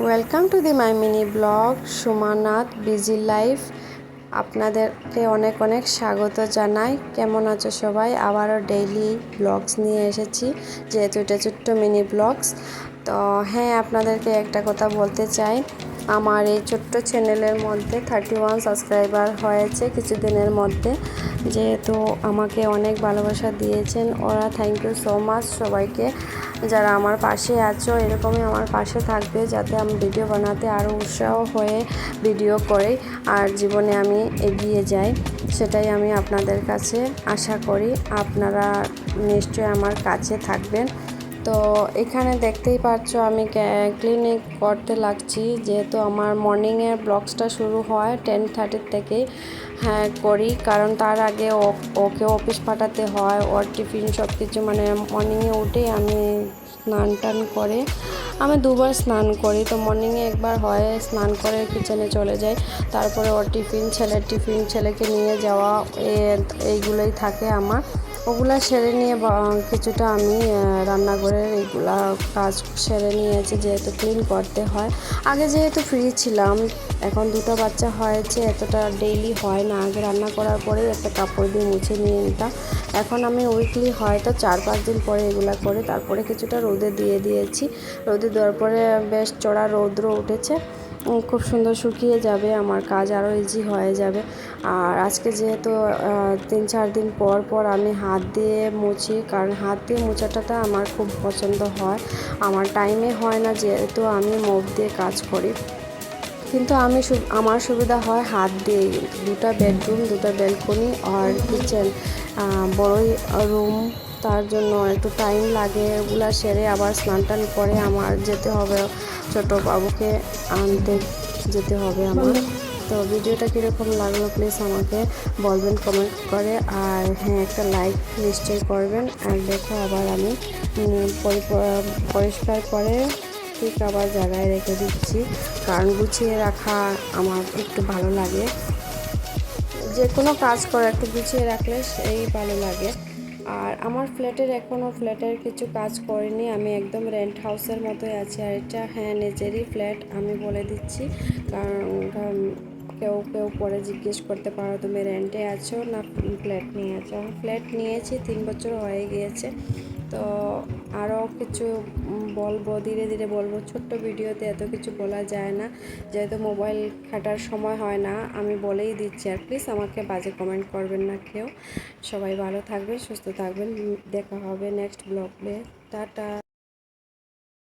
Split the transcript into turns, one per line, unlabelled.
Welcome to the my mini blog Sumanath busy life. আপনাদেরকে অনেক অনেক স্বাগত জানাই। কেমন আছো সবাই? আবারও ডেইলি ব্লগস নিয়ে এসেছি, যেহেতু এটা ছোট্ট মিনি ব্লগস। তো হ্যাঁ, আপনাদেরকে একটা কথা বলতে চাই। আমার এই ছোট্ট চ্যানেলের মধ্যে 31 সাবস্ক্রাইবার হয়েছে কিছুদিনের মধ্যে, যেহেতু আমাকে অনেক ভালোবাসা দিয়েছেন ওরা। থ্যাংক ইউ সো মাচ সবাইকে, যারা আমার পাশে আছো। এরকমই আমার পাশে থাকবে, যাতে আমি ভিডিও বানাতে আরও উৎসাহ হয়ে ভিডিও করে আর জীবনে আমি এগিয়ে যাই, সেটাই আমি আপনাদের কাছে আশা করি। আপনারা নিশ্চয়ই আমার কাছে থাকবেন। তো এখানে দেখতেই পাচ্ছ আমি ক্লিনিক করতে লাগছি, যেহেতু আমার মর্নিংয়ের ব্লগসটা শুরু হয় 10:30 থেকেই। হ্যাঁ করি, কারণ তার আগে ওকে অফিস পাঠাতে হয়, ওর টিফিন সব কিছু, মানে মর্নিংয়ে উঠে আমি স্নান টান করে আমি দুবার স্নান করি। তো মর্নিংয়ে একবার হয়, স্নান করে কিচেনে চলে যাই, তারপরে ওর টিফিন, ছেলেকে নিয়ে যাওয়া, এইগুলোই থাকে আমার। ওগুলা সেরে নিয়ে কিছুটা আমি রান্নাঘরের এইগুলা কাজ সেরে নিয়েছি, যেহেতু ক্লিন করতে হয়। আগে যেহেতু ফ্রি ছিলাম, এখন দুটো বাচ্চা হয়েছে, এতটা ডেইলি হয় না। আগে রান্না করার পরেই একটা কাপড় দিয়ে মুছে নিয়ে নিতাম। এখন আমি উইকলি হয়তো 4-5 দিন পরে এগুলা করে, তারপরে কিছুটা রোদে দিয়ে দিয়েছি। রোদে দেওয়ার পরে বেশ চড়া রৌদ্র উঠেছে, খুব সুন্দর শুকিয়ে যাবে, আমার কাজ আরও ইজি হয়ে যাবে। আর আজকে যেহেতু 3-4 দিন পর পর আমি হাত দিয়ে মুছি, কারণ হাত দিয়ে মোছাটা আমার খুব পছন্দ হয়। আমার টাইমে হয় না, যেহেতু আমি মপ দিয়ে কাজ করি, কিন্তু আমার সুবিধা হয় হাত দিয়ে। দুটা বেডরুম, দুটা ব্যালকনি আর কিচেন, বড়ই রুম, তার জন্য একটু টাইম লাগে। ওগুলা সেরে আবার স্নান টান করে আমার যেতে হবে, ছোটো বাবুকে আনতে যেতে হবে আমার। তো ভিডিওটা কীরকম লাগলো প্লিজ আমাকে বলবেন কমেন্ট করে। আর হ্যাঁ, একটা লাইক নিশ্চয়ই করবেন। আর দেখো আবার আমি পরিষ্কার করে ঠিক আবার জায়গায় রেখে দিচ্ছি, কারণ গুছিয়ে রাখা আমার একটু ভালো লাগে। যে কোনো কাজ করে একটু গুছিয়ে রাখলে সেই ভালো লাগে। আর আমার ফ্ল্যাটের কিছু কাজ করিনি, আমি একদম রেন্ট হাউসের মতোই আছি। আর এটা হ্যাঁ নিজেরই ফ্ল্যাট, আমি বলে দিচ্ছি, কারণ কেউ পরে জিজ্ঞেস করতে পারো তুমি রেন্টে আছো না ফ্ল্যাট নিয়ে আছো। আমি ফ্ল্যাট নিয়েছি, 3 বছর হয়ে গিয়েছে। তো আরও কিছু বলবো, ধীরে ধীরে বলবো। ছোট্ট ভিডিওতে এত কিছু বলা যায় না, যেহেতু মোবাইল ঘাটার সময় হয় না। আমি বলেই দিচ্ছি, আর প্লিজ আমাকে বাজে কমেন্ট করবেন না কেউ। সবাই ভালো থাকবেন, সুস্থ থাকবেন। দেখা হবে নেক্সট ব্লগে। টাটা।